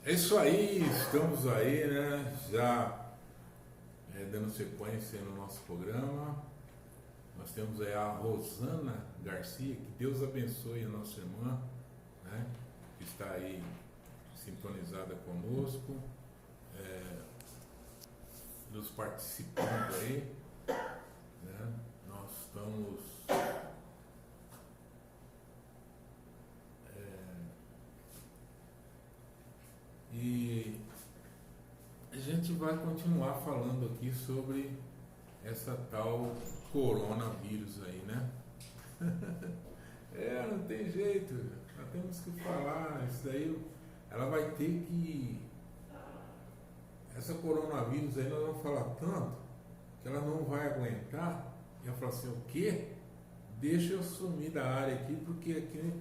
É isso aí, estamos aí, né? Já dando sequência no nosso programa. Nós temos aí a Rosana Garcia, que Deus abençoe a nossa irmã, né? Que está aí sintonizada conosco, nos participando aí, né? Nós estamos e a gente vai continuar falando aqui sobre essa tal coronavírus aí, né? Não tem jeito, nós temos que falar, isso daí, ela vai ter que, essa coronavírus aí nós vamos falar tanto, que ela não vai aguentar, e ela fala assim, o quê? Deixa eu sumir da área aqui, porque aqui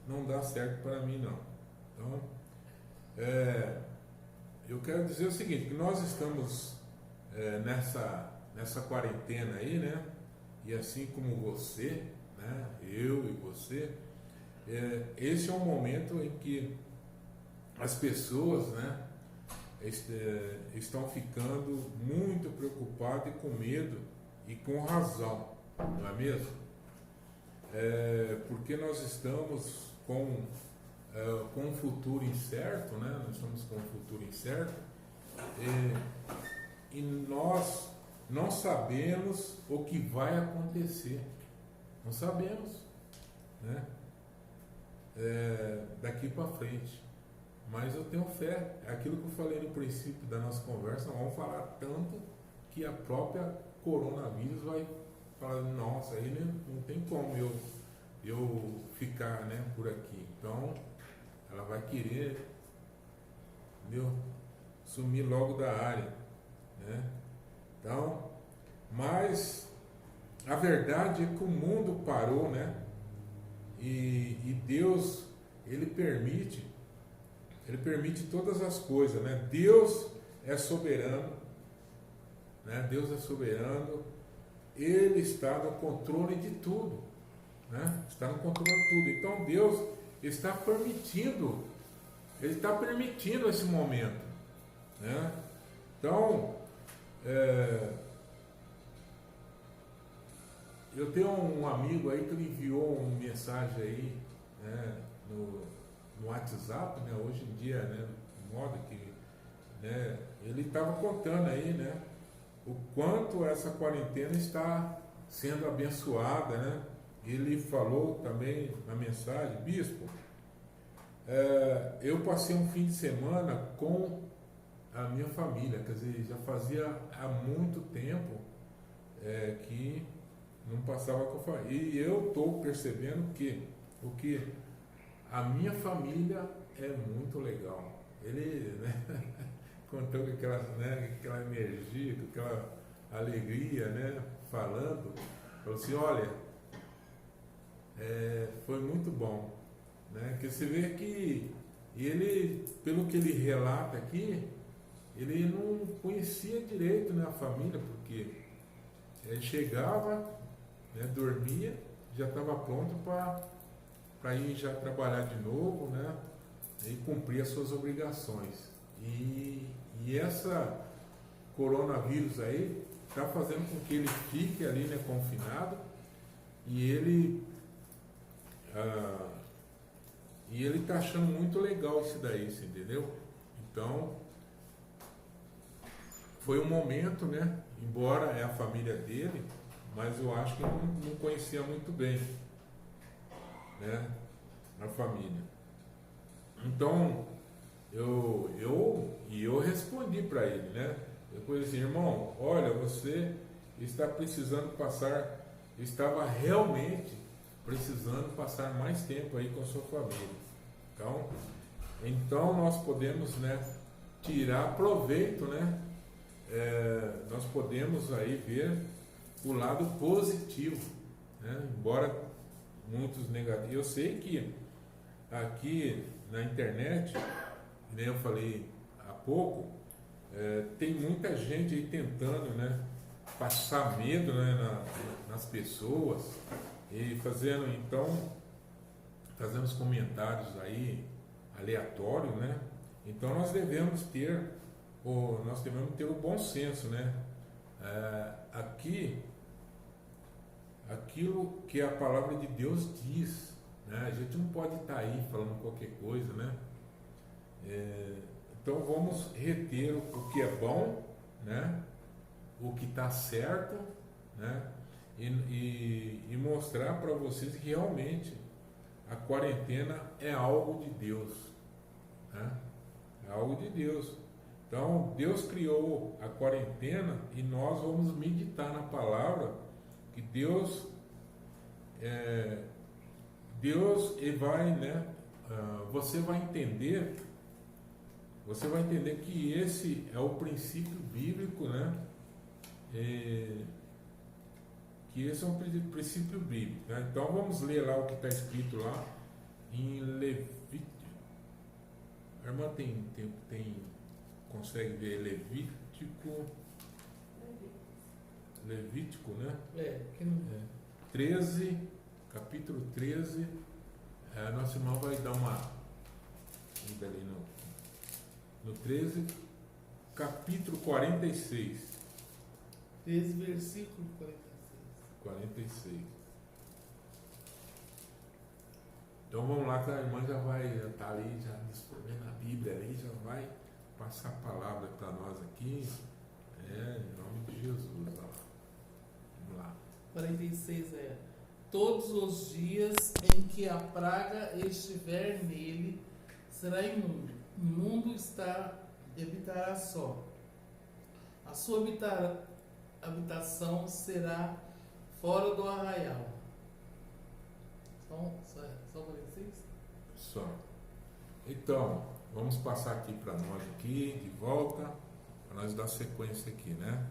não dá certo para mim não. Então, eu quero dizer o seguinte, que nós estamos nessa quarentena aí, né? E assim como você, né? Eu e você, esse é um momento em que as pessoas, né? Estão ficando muito preocupadas e com medo e com razão, não é mesmo? Porque nós estamos com um futuro incerto, né? Nós estamos com um futuro incerto e nós não sabemos o que vai acontecer, não sabemos, né? Daqui para frente, mas eu tenho fé, é aquilo que eu falei no princípio da nossa conversa, vamos falar tanto que a própria coronavírus vai falar, nossa, aí não tem como eu ficar, né, por aqui, então ela vai querer, entendeu? Sumir logo da área, né? Então, mas a verdade é que o mundo parou, né? E Deus, Ele permite todas as coisas, né? Deus é soberano, né? Deus é soberano, Ele está no controle de tudo, né? Está no controle de tudo. Então Deus está permitindo, Ele está permitindo esse momento, né? Então, eu tenho um amigo aí que ele enviou uma mensagem aí, né, no WhatsApp, né, hoje em dia, né, de modo que, né, ele estava contando aí, né, o quanto essa quarentena está sendo abençoada, né? Ele falou também na mensagem, bispo, eu passei um fim de semana com a minha família, quer dizer, já fazia há muito tempo que não passava com a família. E eu estou percebendo que a minha família é muito legal. Ele, né, contou com aquela, né, aquela energia, com aquela alegria, né, falou assim, olha, foi muito bom, né, que você vê que ele, pelo que ele relata aqui, ele não conhecia direito, né, a família, porque ele chegava, né, dormia, já estava pronto para ir já trabalhar de novo, né, e cumprir as suas obrigações. E essa coronavírus aí está fazendo com que ele fique ali, né, confinado, e ele está achando muito legal isso daí, você entendeu? Então foi um momento, né, embora é a família dele, mas eu acho que não conhecia muito bem, né, a família. Então eu respondi para ele, né? Eu falei assim, irmão, olha, você estava realmente precisando passar mais tempo aí com a sua família. Então nós podemos, né, tirar proveito, né? Nós podemos aí ver o lado positivo, né? Embora muitos negativos. Eu sei que aqui na internet, nem eu falei há pouco, tem muita gente aí tentando, né, passar medo, né, nas pessoas e fazendo os comentários aí aleatórios, né? Então nós devemos ter o bom senso, né? Aqui, aquilo que a palavra de Deus diz, né? A gente não pode estar aí falando qualquer coisa, né? Então vamos reter o que é bom, né? O que está certo, né? E mostrar para vocês que realmente a quarentena é algo de Deus, né? É algo de Deus. Então Deus criou a quarentena e nós vamos meditar na palavra que Deus vai, né? Você vai entender que esse é o princípio bíblico, né? Que esse é um princípio bíblico, né? Então vamos ler lá o que está escrito lá em Levítico. A irmã consegue ver Levítico, né? 13, capítulo 13. Nosso irmão vai dar uma ainda ali no 13, capítulo 46. 13, versículo 46. Então vamos lá, que a irmã já vai estar ali, já escrevendo a Bíblia ali, já vai passar a palavra para nós aqui. Em nome de Jesus. Ó. Vamos lá. 46 todos os dias em que a praga estiver nele, será imundo. Imundo habitará só. A sua habitação será fora do arraial. Só 46? Só. Então, vamos passar aqui para nós aqui, de volta, para nós dar sequência aqui, né?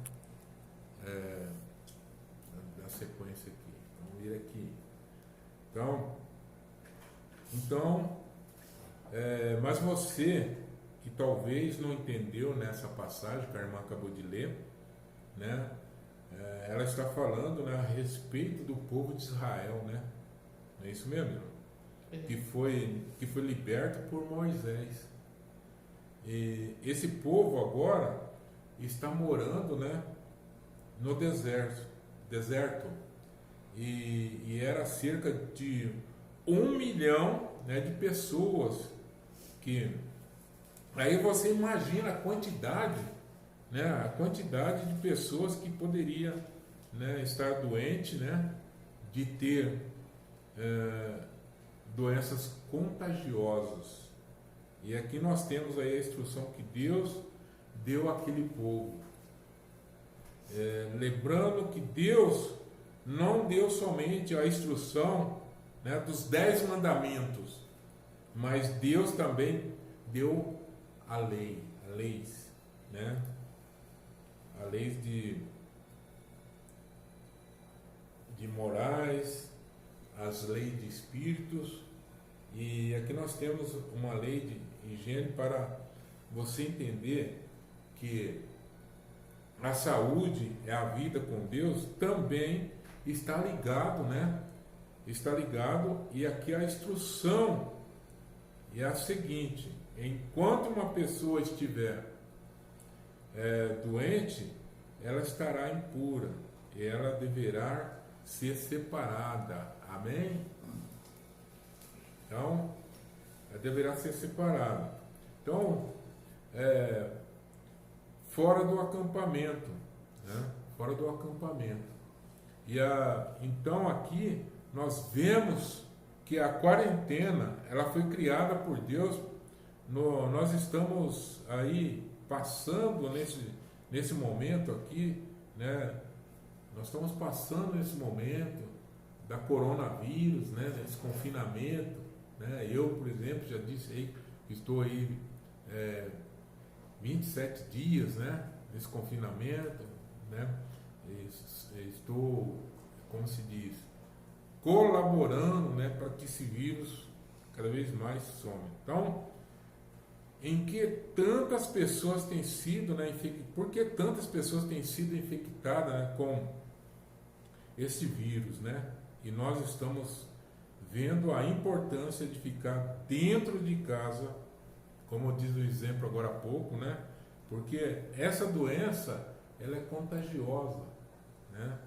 Dar sequência aqui. Vamos vir aqui. Então, mas você que talvez não entendeu nessa passagem que a irmã acabou de ler, né? Ela está falando, né, a respeito do povo de Israel, né? Não é isso mesmo, irmão? Que foi liberto por Moisés. E esse povo agora está morando, né, no deserto. E era cerca de 1 milhão, né, de pessoas que... Aí você imagina a quantidade, né, de pessoas que poderia, né, estar doente, né, de ter doenças contagiosas. E aqui nós temos aí a instrução que Deus deu àquele povo. Lembrando que Deus não deu somente a instrução, né, dos 10 mandamentos, mas Deus também deu a leis, né? A leis de morais, as leis de espíritos, e aqui nós temos uma lei de higiene para você entender que a saúde é a vida com Deus, também está ligado, né? Está ligado, e aqui a instrução é a seguinte: enquanto uma pessoa estiver doente, ela estará impura e ela deverá ser separada. Amém? Então, ela deverá ser separada. Então, fora do acampamento, né? Fora do acampamento. Então aqui nós vemos que a quarentena, ela foi criada por Deus. Nós estamos aí passando nesse momento aqui, né? Nós estamos passando nesse momento da coronavírus, né? Desse confinamento, né? Eu, por exemplo, já disse aí que estou aí 27 dias, né? Nesse confinamento, né? Estou, como se diz, colaborando, né? Para que esse vírus cada vez mais some. Então, em que tantas pessoas têm sido, né, por que tantas pessoas têm sido infectadas, né, com esse vírus, né? E nós estamos vendo a importância de ficar dentro de casa, como diz o exemplo agora há pouco, né? Porque essa doença, ela é contagiosa, né?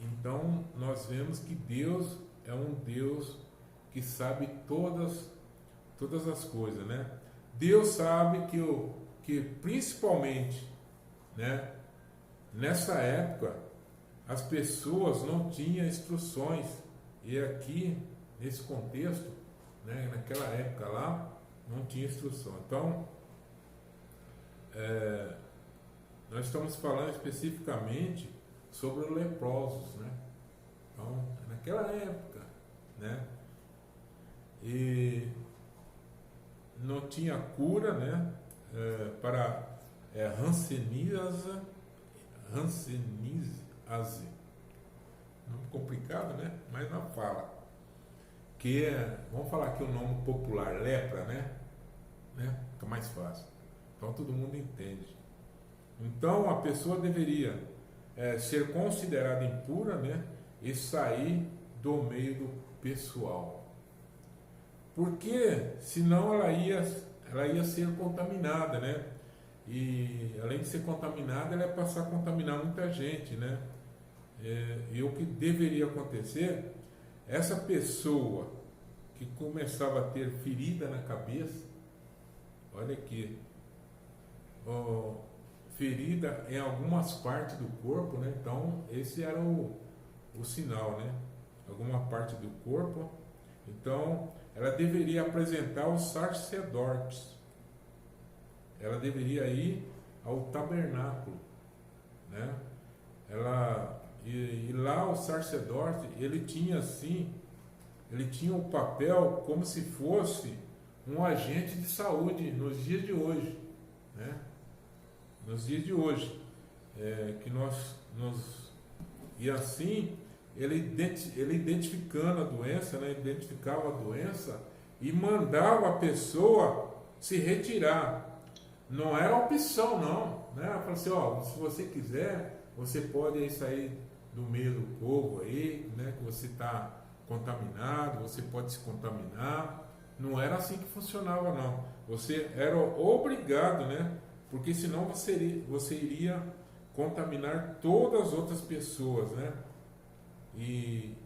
Então, nós vemos que Deus é um Deus que sabe todas as coisas, né? Deus sabe que principalmente, né, nessa época, as pessoas não tinham instruções. E aqui, nesse contexto, né, naquela época lá, não tinha instrução. Então, nós estamos falando especificamente sobre os leprosos, né? Então, naquela época, né? E não tinha cura, né? Para hanseníase, muito complicado, né? Mas não fala. Que vamos falar aqui o nome popular, lepra, né? Fica mais fácil. Então todo mundo entende. Então a pessoa deveria ser considerada impura, né? E sair do meio do pessoal. Porque senão ela ia ser contaminada, né? E além de ser contaminada, ela ia passar a contaminar muita gente, né? E o que deveria acontecer, essa pessoa que começava a ter ferida na cabeça, olha aqui, ferida em algumas partes do corpo, né? Então esse era o sinal, né? Alguma parte do corpo. Então ela deveria apresentar os sacerdotes, ela deveria ir ao tabernáculo, né? E lá o sacerdote, ele tinha o papel como se fosse um agente de saúde nos dias de hoje, né? Nos dias de hoje, e assim ele identificando a doença, né? Identificava a doença e mandava a pessoa se retirar. Não era opção, não, né? Falou assim, se você quiser, você pode aí sair do meio do povo aí, né? Que você está contaminado, você pode se contaminar. Não era assim que funcionava, não. Você era obrigado, né? Porque senão você iria contaminar todas as outras pessoas, né? E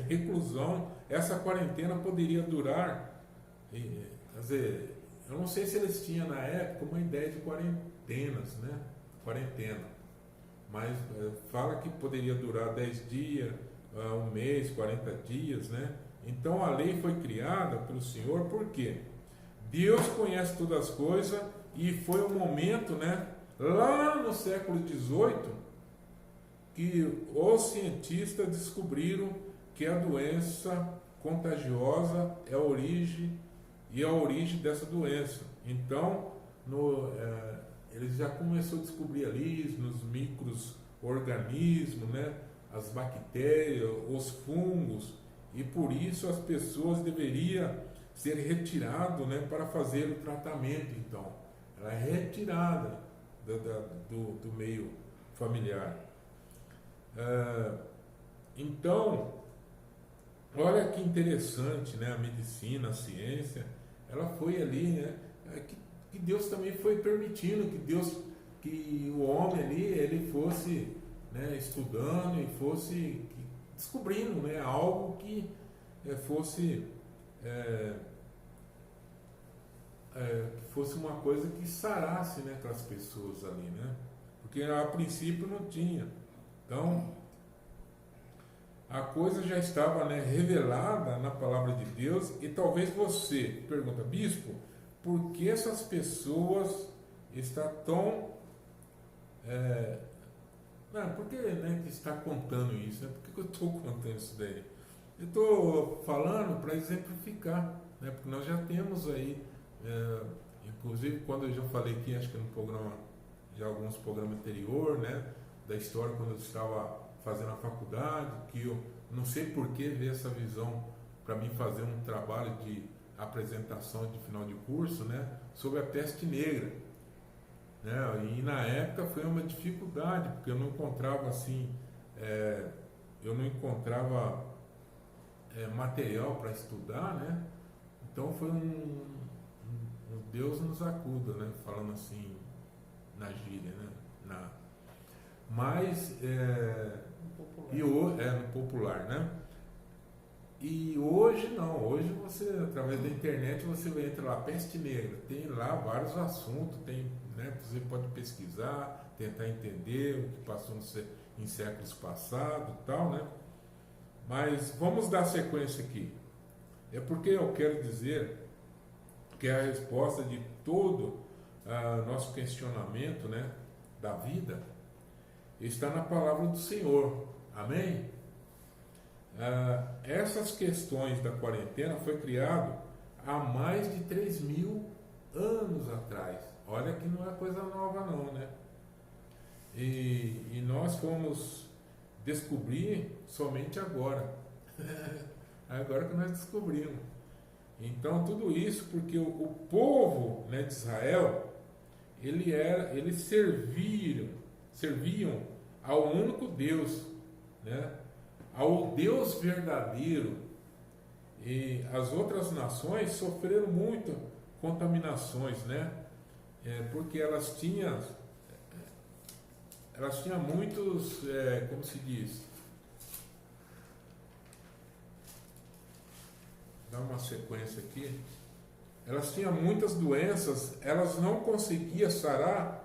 reclusão, essa quarentena poderia durar, quer dizer, eu não sei se eles tinham na época uma ideia de quarentenas, né? Quarentena, mas fala que poderia durar 10 dias, um mês, 40 dias, né? Então a lei foi criada pelo Senhor, por quê? Deus conhece todas as coisas e foi um momento, né? Lá no século XVIII, que os cientistas descobriram que a doença contagiosa é a origem dessa doença. Então, eles já começaram a descobrir ali nos micro-organismos, né, as bactérias, os fungos, e por isso as pessoas deveriam ser retiradas, né, para fazer o tratamento. Então, ela é retirada do meio familiar. Então, olha que interessante, né? A medicina, a ciência, ela foi ali, né? Que Deus também foi permitindo que o homem ali, ele fosse, né, estudando e fosse descobrindo, né, algo que fosse uma coisa que sarasse, né, aquelas pessoas ali, né? Porque a princípio não tinha. Então, a coisa já estava, né, revelada na palavra de Deus. E talvez você pergunta, bispo, por que essas pessoas estão tão... por que, né, que está contando isso? Né? Por que eu estou contando isso daí? Eu estou falando para exemplificar, né? Porque nós já temos aí, inclusive quando eu já falei aqui, acho que no programa, já alguns programas anteriores, né, da história quando eu estava fazendo a faculdade, que eu não sei por que veio essa visão para mim fazer um trabalho de apresentação de final de curso, né, sobre a peste negra, né, e na época foi uma dificuldade, porque eu não encontrava assim, material para estudar, né, Então foi um Deus nos acuda, né? Falando assim, na gíria, né? Mas, no popular, né? E hoje não, hoje você, através da internet, você entra lá, peste negra, tem lá vários assuntos, tem, né? Você pode pesquisar, tentar entender o que passou em séculos passados e tal, né? Mas vamos dar sequência aqui. É porque eu quero dizer que a resposta de todo nosso questionamento, né, da vida está na palavra do Senhor. Amém? Essas questões da quarentena foi criado há mais de 3.000 anos atrás. Olha que não é coisa nova não, né? E nós fomos descobrir somente agora. Agora que nós descobrimos. Então tudo isso porque o povo, né, de Israel, eles serviam ao único Deus, né, ao Deus verdadeiro. E as outras nações sofreram muito contaminações, né, porque elas tinham muitos, como se diz, dá uma sequência aqui, elas tinham muitas doenças, elas não conseguiam sarar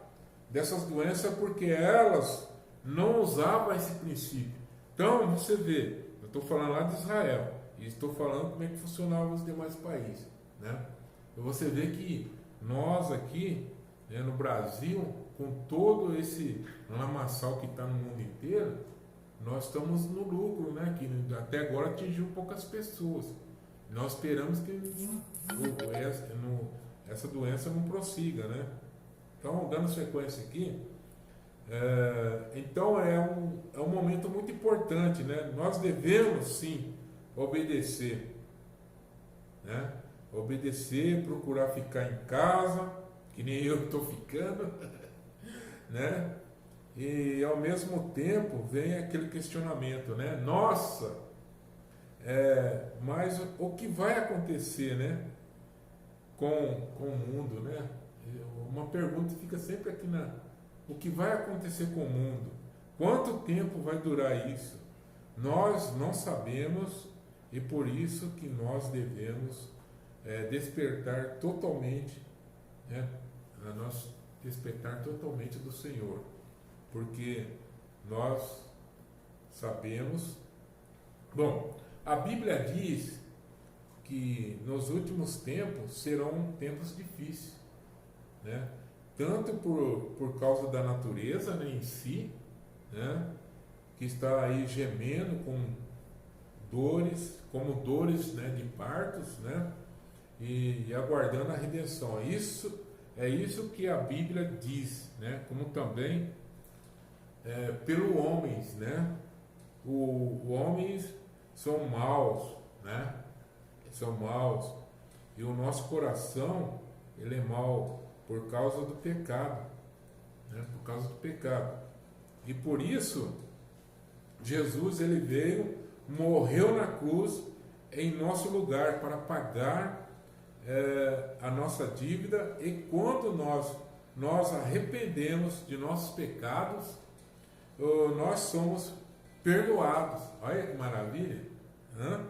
dessas doenças porque elas não usavam esse princípio. Então, você vê, eu estou falando lá de Israel, e estou falando como é que funcionavam os demais países, né? Então, você vê que nós aqui, né, no Brasil, com todo esse lamaçal que está no mundo inteiro, nós estamos no lucro, né? Que até agora atingiu poucas pessoas. Nós esperamos que essa doença não prossiga, né? Então, dando sequência aqui, então é um momento muito importante, né? Nós devemos sim obedecer, né? Obedecer, procurar ficar em casa, que nem eu estou ficando, né? E ao mesmo tempo vem aquele questionamento, né? Nossa, mas o que vai acontecer, né? Com o mundo, né? Uma pergunta fica sempre aqui o que vai acontecer com o mundo? Quanto tempo vai durar isso? Nós não sabemos e por isso que nós devemos despertar totalmente, né? Nós despertar totalmente do Senhor, porque nós sabemos. Bom, a Bíblia diz que nos últimos tempos serão tempos difíceis, né? Tanto por causa da natureza, né, em si, né, que está aí gemendo com dores, né, de partos, né, e aguardando a redenção. É isso que a Bíblia diz, né, como também pelo homens, né? Os homens são maus, né? São maus. E o nosso coração, ele é mau por causa do pecado, né? Por causa do pecado. E por isso, Jesus, ele veio, morreu na cruz em nosso lugar para pagar a nossa dívida, e quando nós arrependemos de nossos pecados, nós somos perdoados. Olha que maravilha, né?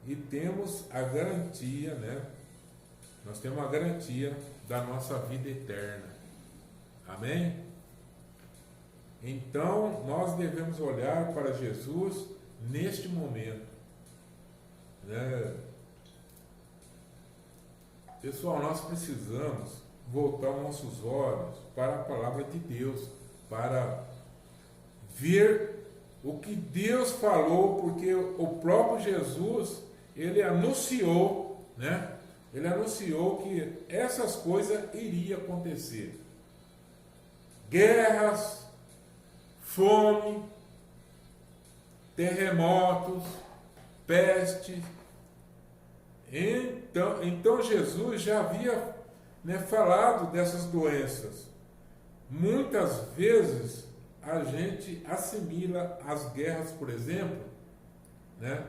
E temos a garantia, né? Nós temos a garantia da nossa vida eterna. Amém? Então nós devemos olhar para Jesus neste momento, né? Pessoal, nós precisamos voltar nossos olhos para a palavra de Deus, para ver o que Deus falou, porque o próprio Jesus, ele anunciou, né? Ele anunciou que essas coisas iriam acontecer. Guerras, fome, terremotos, pestes. Então Jesus já havia, né, falado dessas doenças. Muitas vezes a gente assimila as guerras, por exemplo, né,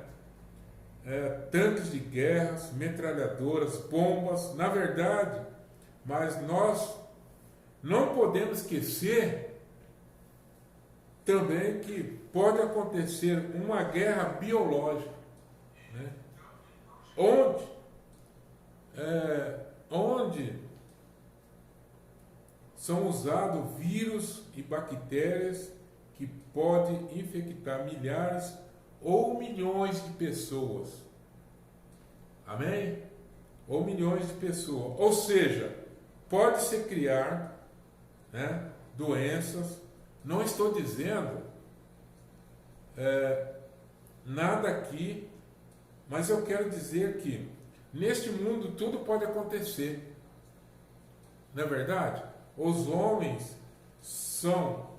tanques de guerras, metralhadoras, bombas. Na verdade, mas nós não podemos esquecer também que pode acontecer uma guerra biológica, né? Onde são usados vírus e bactérias que podem infectar milhares ou milhões de pessoas. Amém? Ou milhões de pessoas. Ou seja, pode-se criar, né, doenças. Não estou dizendo nada aqui, mas eu quero dizer que neste mundo tudo pode acontecer. Não é verdade? Os homens são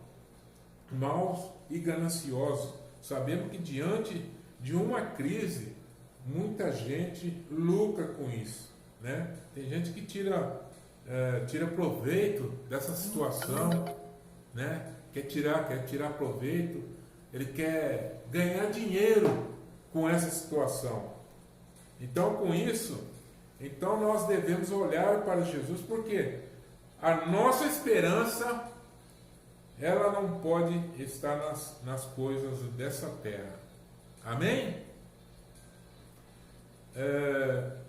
maus e gananciosos. Sabemos que diante de uma crise, muita gente lucra com isso, né? Tem gente que tira proveito dessa situação, né? Quer tirar proveito, ele quer ganhar dinheiro com essa situação. Então, com isso, nós devemos olhar para Jesus, porque a nossa esperança, ela não pode estar nas coisas dessa terra. Amém?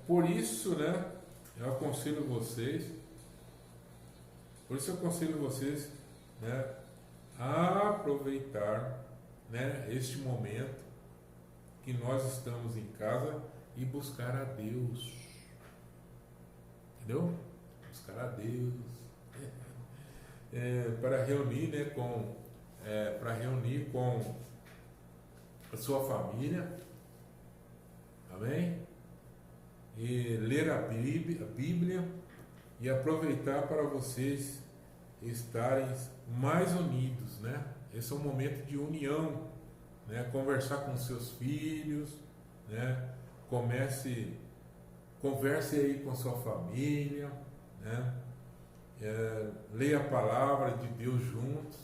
Por isso, né, eu aconselho vocês, né, a aproveitar, né, este momento que nós estamos em casa e buscar a Deus. Entendeu? Buscar a Deus. Para reunir, né, com a sua família. Amém? E ler a Bíblia e aproveitar para vocês estarem mais unidos, né? Esse é um momento de união, né? Conversar com seus filhos, né? Converse aí com sua família, né? Leia a palavra de Deus juntos.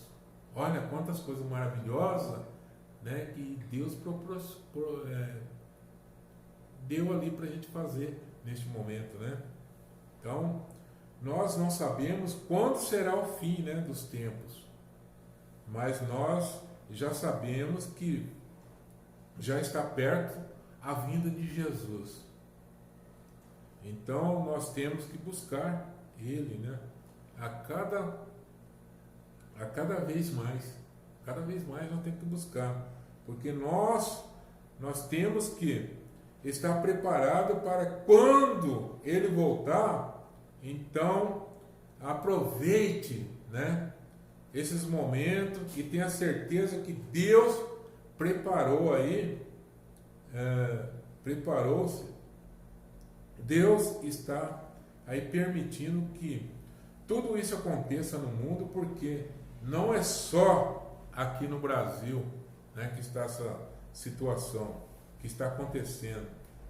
Olha quantas coisas maravilhosas, né, que Deus deu ali para a gente fazer neste momento, né? Então, nós não sabemos quando será o fim, né, dos tempos, mas nós já sabemos que já está perto a vinda de Jesus. Então, nós temos que buscar Ele, né? A cada vez mais nós temos que buscar, porque nós temos que estar preparado para quando Ele voltar. Então aproveite, né, esses momentos e tenha certeza que Deus preparou-se. Deus está aí permitindo que tudo isso aconteça no mundo, porque não é só aqui no Brasil, né, que está essa situação que está acontecendo.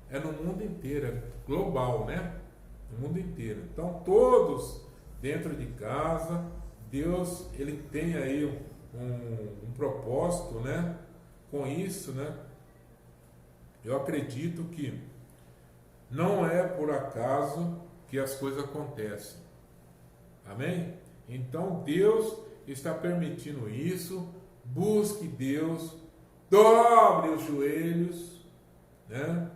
É no mundo inteiro, é global, né? No mundo inteiro. Então, todos dentro de casa, Deus, Ele tem aí um propósito, né? Com isso, né? Eu acredito que não é por acaso que as coisas acontecem. Amém? Então Deus está permitindo isso. Busque Deus, dobre os joelhos, né?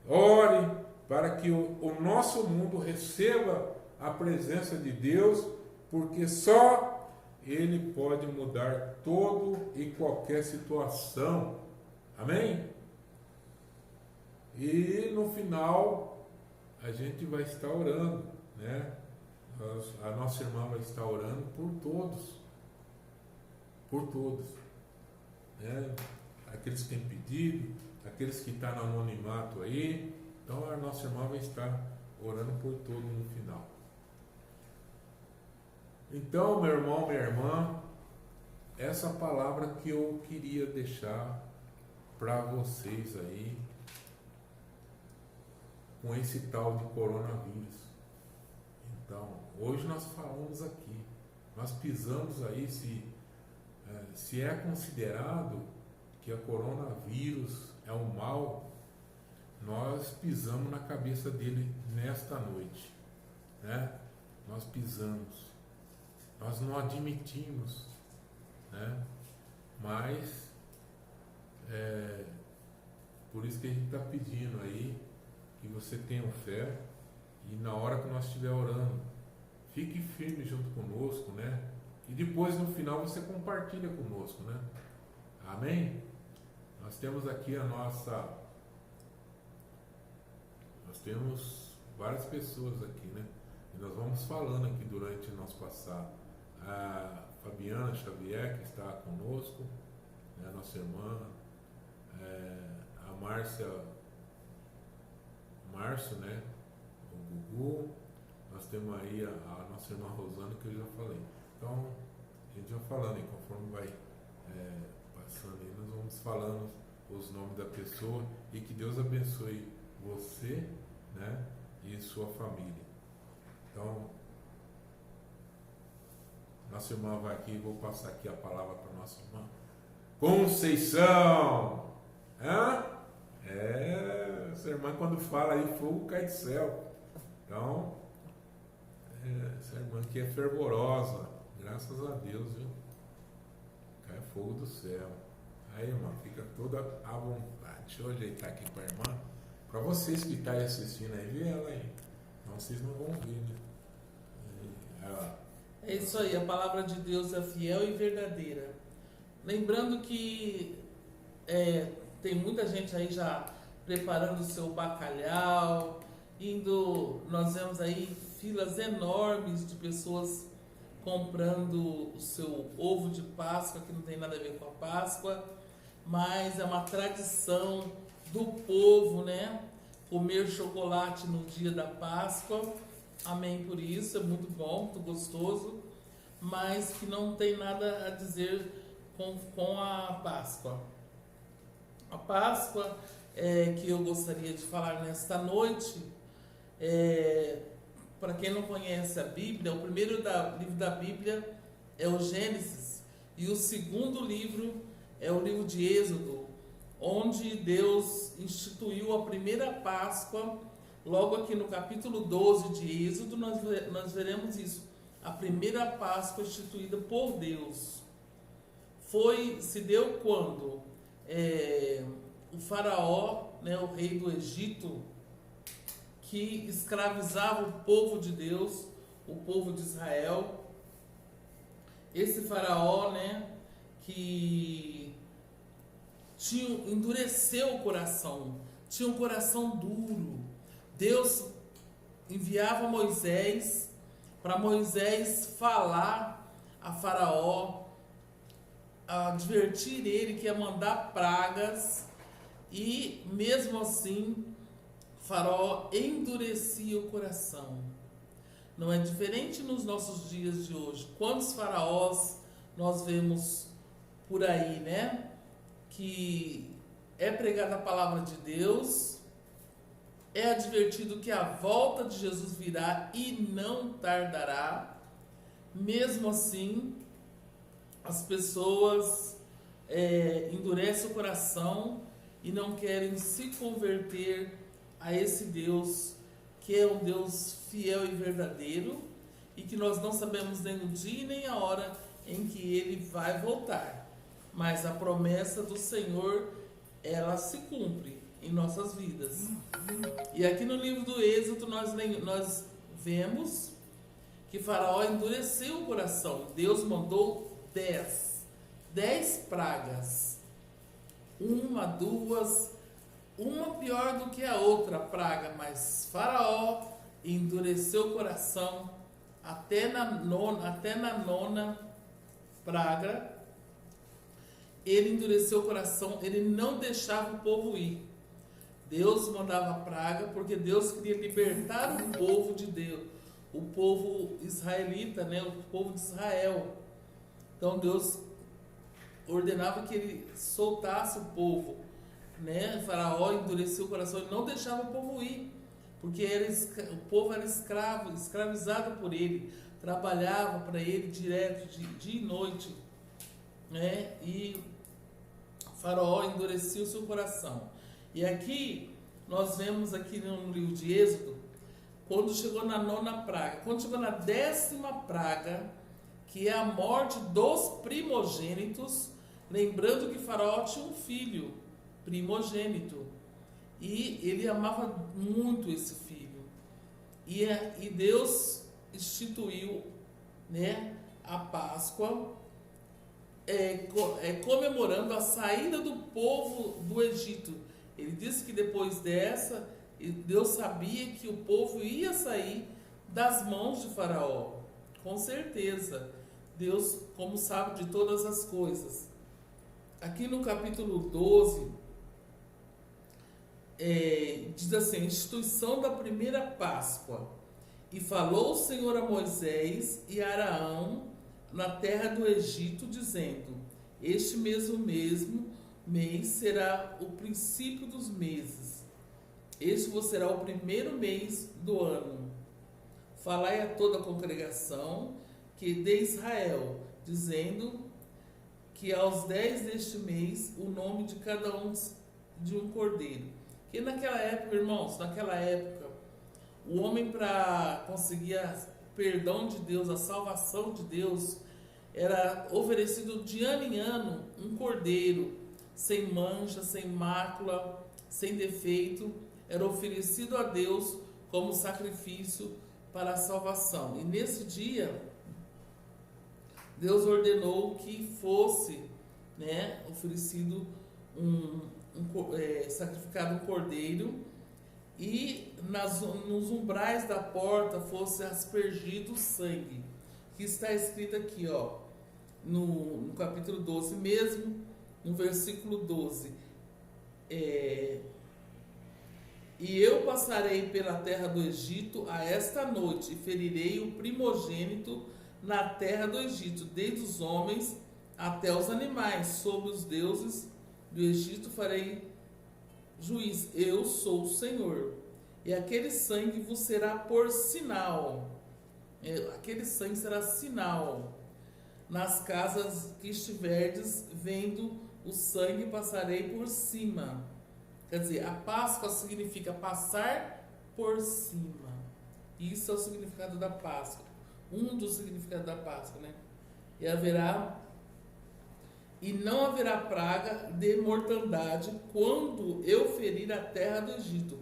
Ore para que o nosso mundo receba a presença de Deus, porque só Ele pode mudar todo e qualquer situação. Amém? E no final a gente vai estar orando, né? A nossa irmã vai estar orando por todos, né? Aqueles que têm pedido, aqueles que estão no anonimato aí. Então a nossa irmã vai estar orando por todos no final. Então, meu irmão, minha irmã, essa palavra que eu queria deixar para vocês aí, com esse tal de coronavírus. Então, hoje nós falamos aqui, nós pisamos aí se é considerado que a coronavírus é um mal, nós pisamos na cabeça dele nesta noite, né? Nós pisamos, nós não admitimos, né? Mas por isso que a gente está pedindo aí que você tenha fé e na hora que nós estiver orando, fique firme junto conosco, né? E depois no final você compartilha conosco, né? Amém? Nós temos aqui nós temos várias pessoas aqui, né? E nós vamos falando aqui durante o nosso passado. A Fabiana Xavier, que está conosco, né? Nossa irmã, a Márcio, né? O Gugu, nós temos aí a nossa irmã Rosana, que eu já falei. Então, a gente vai falando aí, conforme vai passando aí, nós vamos falando os nomes da pessoa e que Deus abençoe você, né, e sua família. Então, nossa irmã vai aqui, vou passar aqui a palavra para nossa irmã Conceição. Essa irmã quando fala aí, fogo cai do céu. Então, essa irmã aqui é fervorosa, graças a Deus, viu? Cai fogo do céu. Aí, irmã, fica toda à vontade. Deixa eu ajeitar aqui para a irmã. Para vocês que estão assistindo aí, vê ela aí. Não, vocês não vão ver, né? É isso aí, a palavra de Deus é fiel e verdadeira. Lembrando que tem muita gente aí já preparando o seu bacalhau, nós vemos aí filas enormes de pessoas comprando o seu ovo de Páscoa, que não tem nada a ver com a Páscoa, mas é uma tradição do povo, né? Comer chocolate no dia da Páscoa. Amém por isso, é muito bom, muito gostoso, mas que não tem nada a dizer com a Páscoa. A Páscoa que eu gostaria de falar nesta noite, para quem não conhece a Bíblia, o primeiro livro da Bíblia é o Gênesis, e o segundo livro é o livro de Êxodo, onde Deus instituiu a primeira Páscoa. Logo aqui no capítulo 12 de Êxodo, nós veremos isso. A primeira Páscoa instituída por Deus. Se deu quando o faraó, né, o rei do Egito, que escravizava o povo de Deus, o povo de Israel. Esse faraó, né, que endureceu o coração, tinha um coração duro. Deus enviava Moisés para Moisés falar a Faraó, advertir ele que ia mandar pragas, e mesmo assim Faraó endurecia o coração. Não é diferente nos nossos dias de hoje. Quantos faraós nós vemos por aí, né? Que é pregada a palavra de Deus, é advertido que a volta de Jesus virá e não tardará. Mesmo assim, as pessoas endurecem o coração e não querem se converter a esse Deus, que é um Deus fiel e verdadeiro, e que nós não sabemos nem o dia nem a hora em que ele vai voltar. Mas a promessa do Senhor, ela se cumpre em nossas vidas. E aqui no livro do Êxodo nós vemos que Faraó endureceu o coração. Deus mandou 10 pragas. Uma, duas, uma pior do que a outra praga, mas Faraó endureceu o coração até na nona praga. Ele endureceu o coração, ele não deixava o povo ir. Deus mandava praga porque Deus queria libertar o povo de Deus, o povo israelita, né? O povo de Israel. Então Deus ordenava que ele soltasse o povo, né? O Faraó endureceu o coração e não deixava o povo ir, porque o povo era escravizado por ele, trabalhava para ele direto, dia e noite, né? E o Faraó endureceu o seu coração. E aqui nós vemos aqui no livro de Êxodo, quando chegou na 9ª praga, quando chegou na 10ª praga, que é a morte dos primogênitos, lembrando que Faraó tinha um filho primogênito, e ele amava muito esse filho, e Deus instituiu, né, a Páscoa, comemorando a saída do povo do Egito. Ele disse que depois dessa, Deus sabia que o povo ia sair das mãos de Faraó, com certeza. Deus, como sabe de todas as coisas. Aqui no capítulo 12, diz assim: instituição da primeira Páscoa. E falou o Senhor a Moisés e a Araão na terra do Egito, dizendo: este mesmo mês será o princípio dos meses. Este vos será o primeiro mês do ano. Falai a toda a congregação que de Israel, dizendo que aos 10 deste mês o nome de cada um de um cordeiro. Que naquela época, irmãos, o homem, para conseguir perdão de Deus, a salvação de Deus, era oferecido de ano em ano um cordeiro, sem mancha, sem mácula, sem defeito, era oferecido a Deus como sacrifício para a salvação. E nesse dia, Deus ordenou que fosse, né, oferecido sacrificado um cordeiro, e nos umbrais da porta fosse aspergido sangue, que está escrito aqui, ó, no capítulo 12 mesmo, no versículo 12, e eu passarei pela terra do Egito a esta noite, e ferirei o primogênito na terra do Egito, desde os homens até os animais, sobre os deuses do Egito farei juiz, eu sou o Senhor. E aquele sangue vos será por sinal, aquele sangue será sinal nas casas que estiverdes, vendo o sangue passarei por cima. Quer dizer, a Páscoa significa passar por cima. Isso é o significado da Páscoa, um dos significados da Páscoa, né? E não haverá praga de mortandade quando eu ferir a terra do Egito.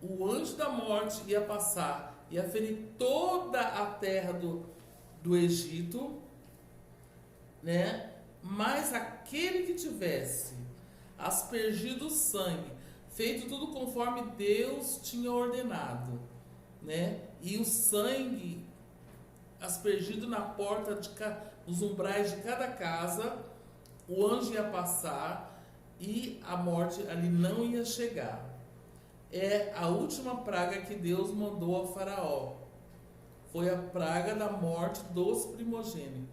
O anjo da morte ia passar, ia ferir toda a terra do Egito, né? Mas aquele que tivesse aspergido o sangue, feito tudo conforme Deus tinha ordenado, né? E o sangue aspergido na porta, nos umbrais de cada casa, o anjo ia passar e a morte ali não ia chegar. É a última praga que Deus mandou ao Faraó. Foi a praga da morte dos primogênitos.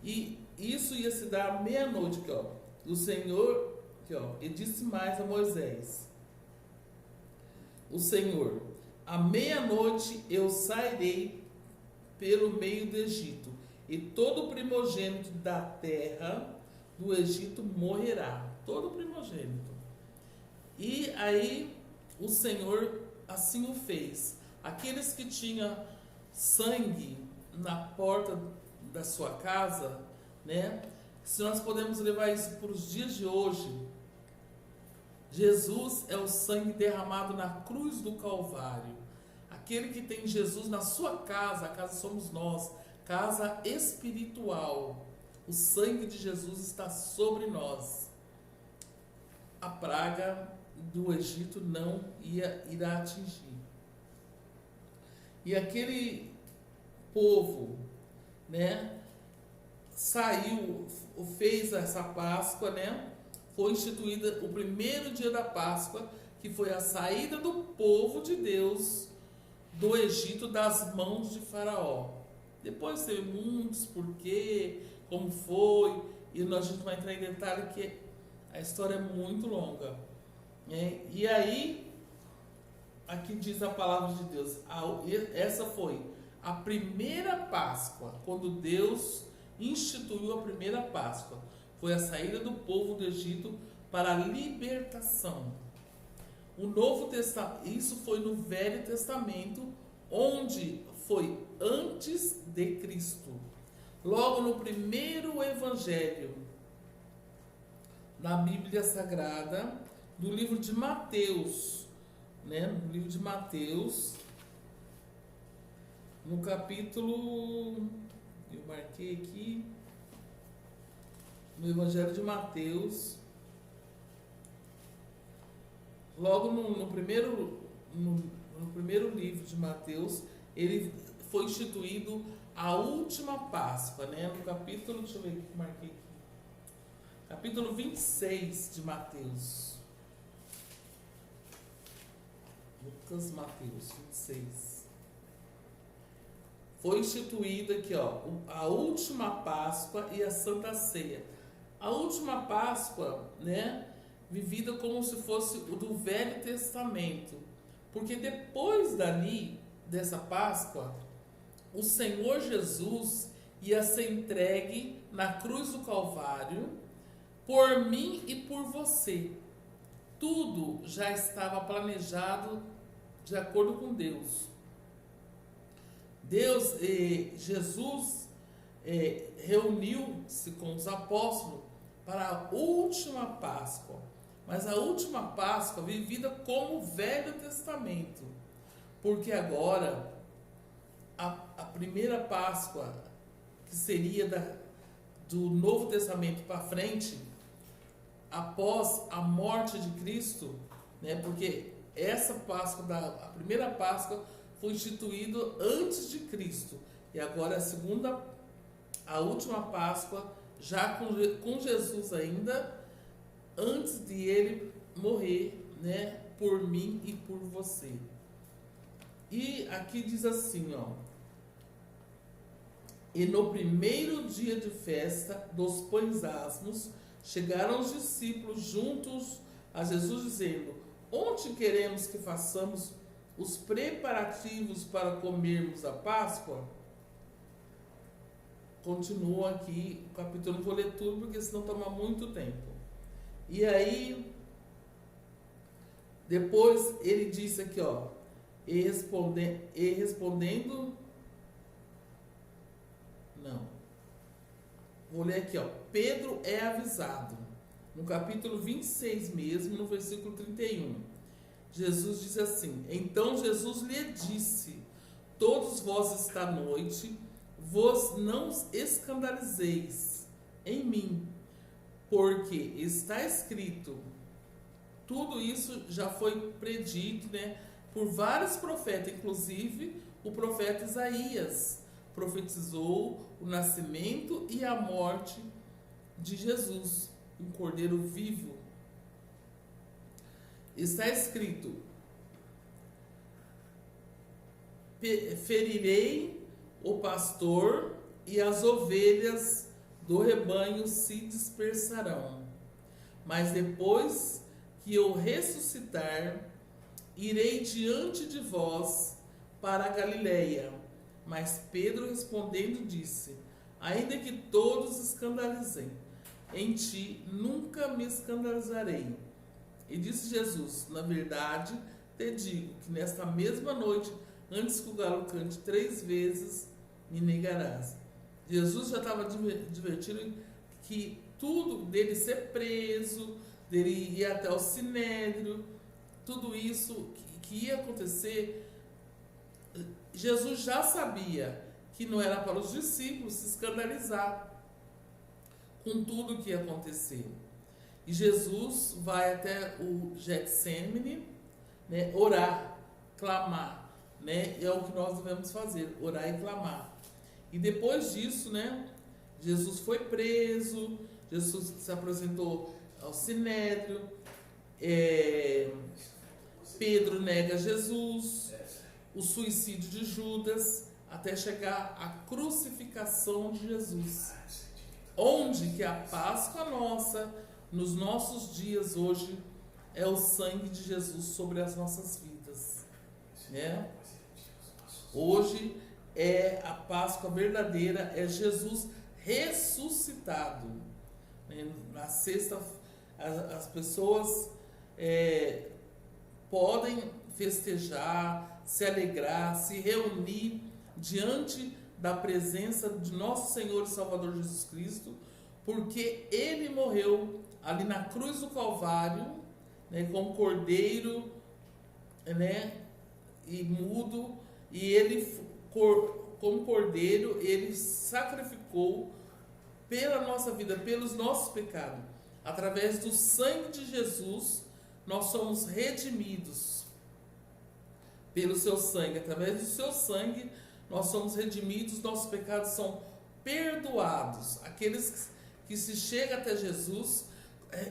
E isso ia se dar à meia-noite, aqui, ó. O Senhor, aqui, ó, e disse mais a Moisés: o Senhor, à meia-noite eu sairei pelo meio do Egito, e todo primogênito da terra do Egito morrerá, todo primogênito. E aí o Senhor assim o fez. Aqueles que tinham sangue na porta da sua casa, né? Se nós podemos levar isso para os dias de hoje, Jesus é o sangue derramado na cruz do Calvário. Aquele que tem Jesus na sua casa, a casa somos nós, casa espiritual. O sangue de Jesus está sobre nós. A praga do Egito não irá atingir. E aquele povo, né, fez essa Páscoa, né? Foi instituída o primeiro dia da Páscoa, que foi a saída do povo de Deus do Egito das mãos de Faraó. Depois teve muitos porquê, como foi, e a gente vai entrar em detalhe que a história é muito longa, né? E aí, aqui diz a palavra de Deus, essa foi a primeira Páscoa, quando Deus instituiu a primeira Páscoa, foi a saída do povo do Egito para a libertação. o Novo Testamento, isso foi no Velho Testamento, onde foi antes de Cristo. Logo no primeiro evangelho na Bíblia Sagrada, do livro de Mateus, né? No livro de Mateus, no capítulo, eu marquei aqui, no Evangelho de Mateus, logo no primeiro livro de Mateus, ele foi instituído a última Páscoa, né? No capítulo, deixa eu ver o que marquei aqui, capítulo 26 de Mateus. Lucas, Mateus 26. Foi instituída aqui, ó, a última Páscoa e a Santa Ceia. A última Páscoa, né, vivida como se fosse o do Velho Testamento, porque depois dali, dessa Páscoa, o Senhor Jesus ia ser entregue na cruz do Calvário por mim e por você. Tudo já estava planejado de acordo com Deus. Jesus reuniu-se com os apóstolos para a última Páscoa, mas a última Páscoa vivida como o Velho Testamento, porque agora a primeira Páscoa, que seria do Novo Testamento para frente, após a morte de Cristo, né, porque essa Páscoa, a primeira Páscoa foi instituída antes de Cristo, e agora a última Páscoa, já com Jesus ainda, antes de ele morrer, né, por mim e por você. E aqui diz assim, ó: e no primeiro dia de festa dos pães asmos, chegaram os discípulos juntos a Jesus, dizendo: onde queremos que façamos os preparativos para comermos a Páscoa? Continua aqui o capítulo, não vou ler tudo porque senão toma muito tempo. E aí, depois ele disse aqui, ó, e respondendo, não, vou ler aqui, ó, Pedro é avisado, no capítulo 26 mesmo, no versículo 31. Jesus diz assim: então Jesus lhe disse: todos vós esta noite vos não escandalizeis em mim, porque está escrito. Tudo isso já foi predito, né, por vários profetas, inclusive o profeta Isaías profetizou o nascimento e a morte de Jesus, um cordeiro vivo. Está escrito: ferirei o pastor e as ovelhas do rebanho se dispersarão. Mas depois que eu ressuscitar, irei diante de vós para a Galileia. Mas Pedro respondendo disse: ainda que todos escandalizem, em ti nunca me escandalizarei. E disse Jesus: na verdade te digo que nesta mesma noite, antes que o galo cante 3 vezes, me negarás. Jesus já estava divertido que tudo dele ser preso, dele ir até o Sinédrio, tudo isso que ia acontecer, Jesus já sabia que não era para os discípulos se escandalizar com tudo que ia acontecer. E Jesus vai até o Getsêmani, né, orar, clamar, né, é o que nós devemos fazer, orar e clamar. E depois disso, né, Jesus foi preso, Jesus se apresentou ao Sinédrio, Pedro nega Jesus, o suicídio de Judas, até chegar à crucificação de Jesus, onde que a Páscoa nossa, nos nossos dias hoje, é o sangue de Jesus sobre as nossas vidas, né? Hoje é a Páscoa verdadeira, é Jesus ressuscitado. Na sexta, as pessoas podem festejar, se alegrar, se reunir diante da presença de nosso Senhor e Salvador Jesus Cristo, porque Ele morreu ali na cruz do Calvário, né, como cordeiro, né, e mudo, e Ele, como cordeiro, Ele sacrificou pela nossa vida, pelos nossos pecados. Através do sangue de Jesus, nós somos redimidos pelo seu sangue. Através do seu sangue, nós somos redimidos, nossos pecados são perdoados. Aqueles que se chegam até Jesus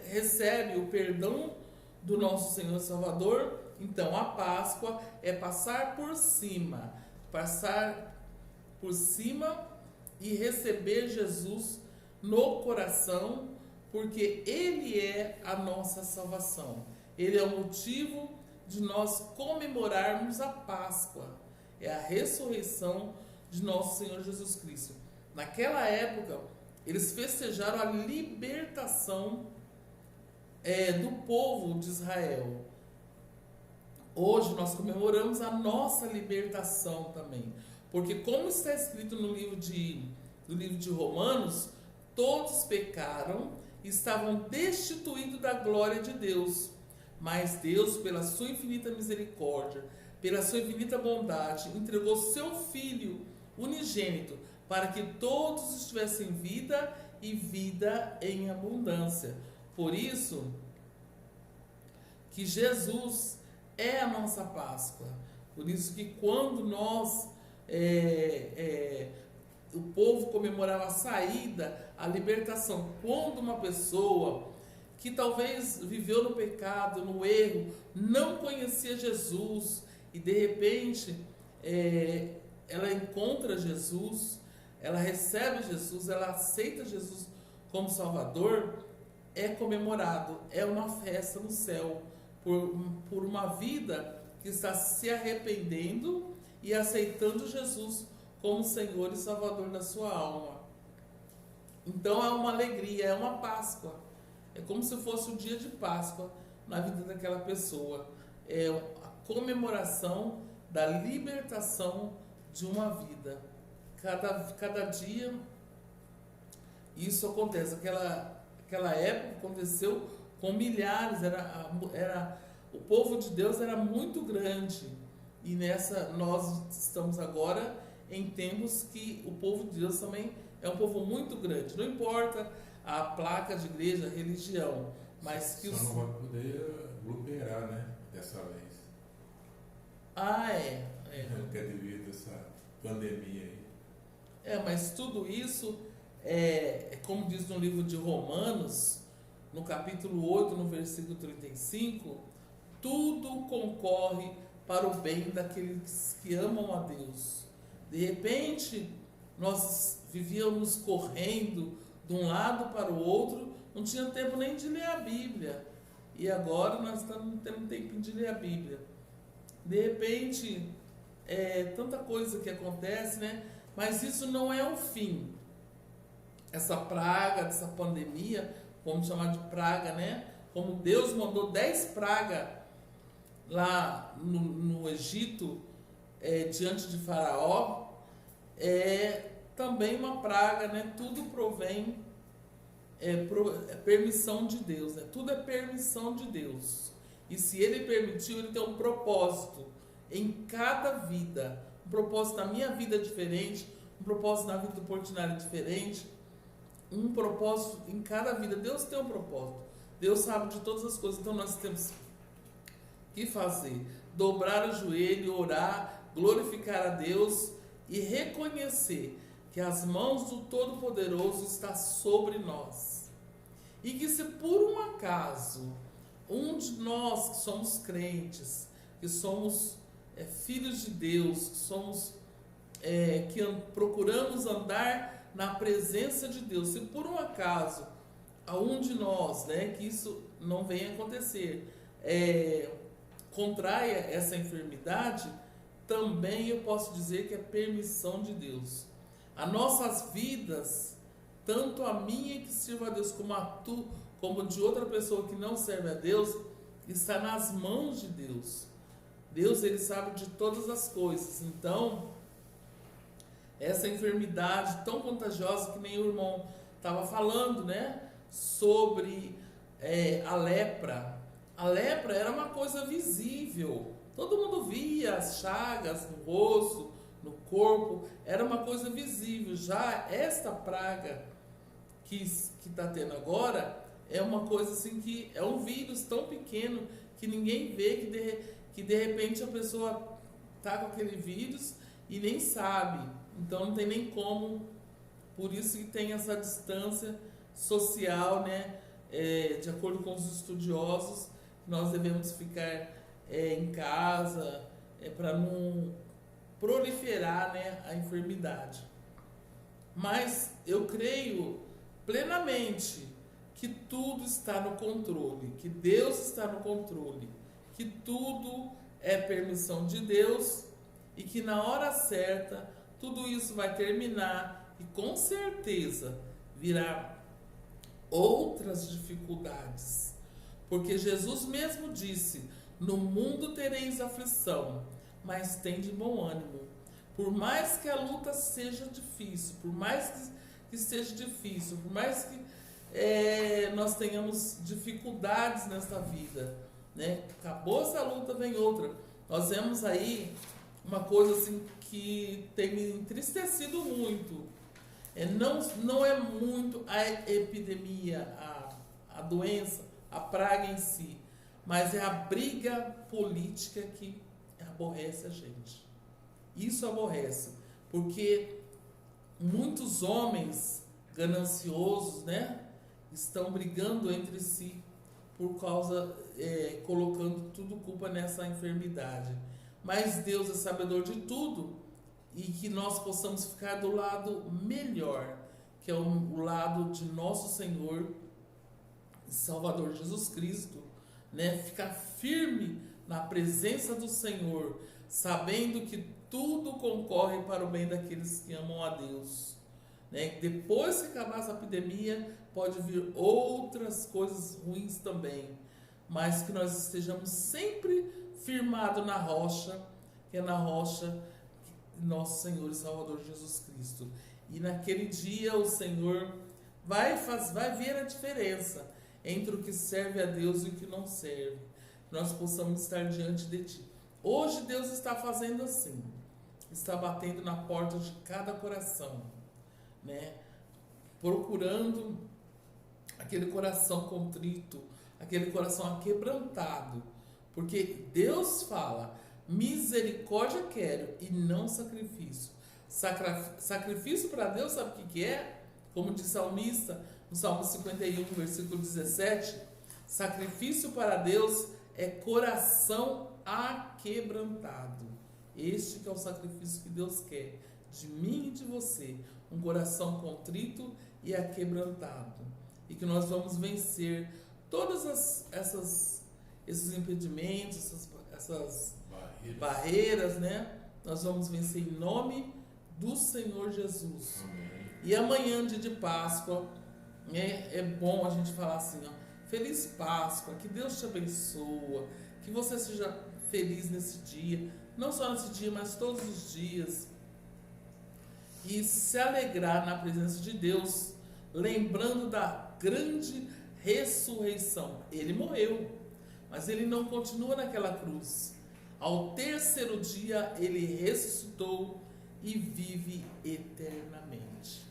recebem o perdão do nosso Senhor e Salvador. Então, a Páscoa é passar por cima e receber Jesus no coração, porque Ele é a nossa salvação. Ele é o motivo de nós comemorarmos a Páscoa. É a ressurreição de nosso Senhor Jesus Cristo. Naquela época, eles festejaram a libertação do povo de Israel. Hoje nós comemoramos a nossa libertação também. Porque como está escrito no livro de Romanos, todos pecaram e estavam destituídos da glória de Deus. Mas Deus, pela sua infinita misericórdia, pela sua infinita bondade, entregou seu Filho unigênito para que todos tivessem vida e vida em abundância. Por isso que Jesus é a nossa Páscoa. Por isso que quando nós, o povo comemorava a saída, a libertação, quando uma pessoa que talvez viveu no pecado, no erro, não conhecia Jesus e de repente ela encontra Jesus, ela recebe Jesus, ela aceita Jesus como Salvador, é comemorado, é uma festa no céu por uma vida que está se arrependendo e aceitando Jesus como Senhor e Salvador da sua alma. Então é uma alegria, é uma Páscoa. É como se fosse o dia de Páscoa na vida daquela pessoa. É a comemoração da libertação de uma vida. Cada dia isso acontece. Aquela época aconteceu com milhares. O povo de Deus era muito grande. E nós estamos agora em tempos que o povo de Deus também é um povo muito grande. Não importa a placa de igreja, a religião, mas que só não vai poder aglomerar, né? Dessa vez. Que é devido a essa pandemia aí. Mas tudo isso como diz no livro de Romanos, no capítulo 8, no versículo 35, tudo concorre para o bem daqueles que amam a Deus. De repente, nós vivíamos correndo de um lado para o outro, não tinha tempo nem de ler a Bíblia. E agora nós estamos tendo tempo de ler a Bíblia. De repente, tanta coisa que acontece, né? Mas isso não é o fim. Essa praga, essa pandemia, vamos chamar de praga, né? Como Deus mandou 10 pragas lá no Egito, diante de Faraó, também uma praga, né? Tudo provém, permissão de Deus, né? Tudo é permissão de Deus. E se Ele permitiu, Ele tem um propósito em cada vida. Um propósito na minha vida é diferente, um propósito na vida do Portinari é diferente, um propósito em cada vida. Deus tem um propósito. Deus sabe de todas as coisas. Então nós temos que fazer? Dobrar o joelho, orar, glorificar a Deus e reconhecer que as mãos do Todo-Poderoso estão sobre nós. E que se por um acaso um de nós que somos crentes, que somos filhos de Deus, que somos que procuramos andar na presença de Deus, se por um acaso a um de nós, né, que isso não venha acontecer, contraia essa enfermidade, também eu posso dizer que é permissão de Deus. As nossas vidas, tanto a minha que sirva a Deus, como a tu, como de outra pessoa que não serve a Deus, está nas mãos de Deus. Deus, ele sabe de todas as coisas. Então, essa enfermidade tão contagiosa que nem o irmão estava falando, né? Sobre a lepra. A lepra era uma coisa visível. Todo mundo via as chagas no rosto, no corpo. Era uma coisa visível. Já esta praga que está tendo agora é uma coisa assim que é um vírus tão pequeno que ninguém vê, que de repente a pessoa está com aquele vírus e nem sabe. Então não tem nem como. Por isso que tem essa distância social, né? De acordo com os estudiosos, nós devemos ficar em casa para não proliferar, né, a enfermidade. Mas eu creio plenamente que tudo está no controle, que Deus está no controle, que tudo é permissão de Deus e que na hora certa tudo isso vai terminar e com certeza virá outras dificuldades. Porque Jesus mesmo disse: no mundo tereis aflição, mas tende bom ânimo. Por mais que a luta seja difícil, por mais que seja difícil, por mais que nós tenhamos dificuldades nesta vida, né? Acabou essa luta, vem outra. Nós vemos aí uma coisa assim que tem me entristecido muito. Não é muito a epidemia, a doença, a praga em si, mas é a briga política que aborrece a gente. Isso aborrece, porque muitos homens gananciosos, né, estão brigando entre si por causa, colocando tudo culpa nessa enfermidade. Mas Deus é sabedor de tudo e que nós possamos ficar do lado melhor, que é o lado de nosso Senhor e Salvador Jesus Cristo, né? Ficar firme na presença do Senhor, sabendo que tudo concorre para o bem daqueles que amam a Deus, né? Depois que acabar essa epidemia, pode vir outras coisas ruins também, mas que nós estejamos sempre firmados na rocha, que é na rocha nosso Senhor e Salvador Jesus Cristo. E naquele dia o Senhor vai ver a diferença entre o que serve a Deus e o que não serve. Nós possamos estar diante de Ti. Hoje Deus está fazendo assim, está batendo na porta de cada coração, né? Procurando aquele coração contrito, aquele coração aquebrantado, porque Deus fala: misericórdia quero e não sacrifício. Sacrifício para Deus, sabe o que é? Como diz o salmista no Salmo 51, versículo 17: sacrifício para Deus é coração aquebrantado. Este que é o sacrifício que Deus quer de mim e de você, um coração contrito e aquebrantado, e que nós vamos vencer todas esses impedimentos, essas barreiras, né? Nós vamos vencer em nome do Senhor Jesus. Amém. E amanhã, dia de Páscoa, né, é bom a gente falar assim, ó: Feliz Páscoa, que Deus te abençoa, que você seja feliz nesse dia, não só nesse dia, mas todos os dias, e se alegrar na presença de Deus, lembrando da grande ressurreição. Ele morreu, mas ele não continua naquela cruz. Ao terceiro dia ele ressuscitou e vive eternamente.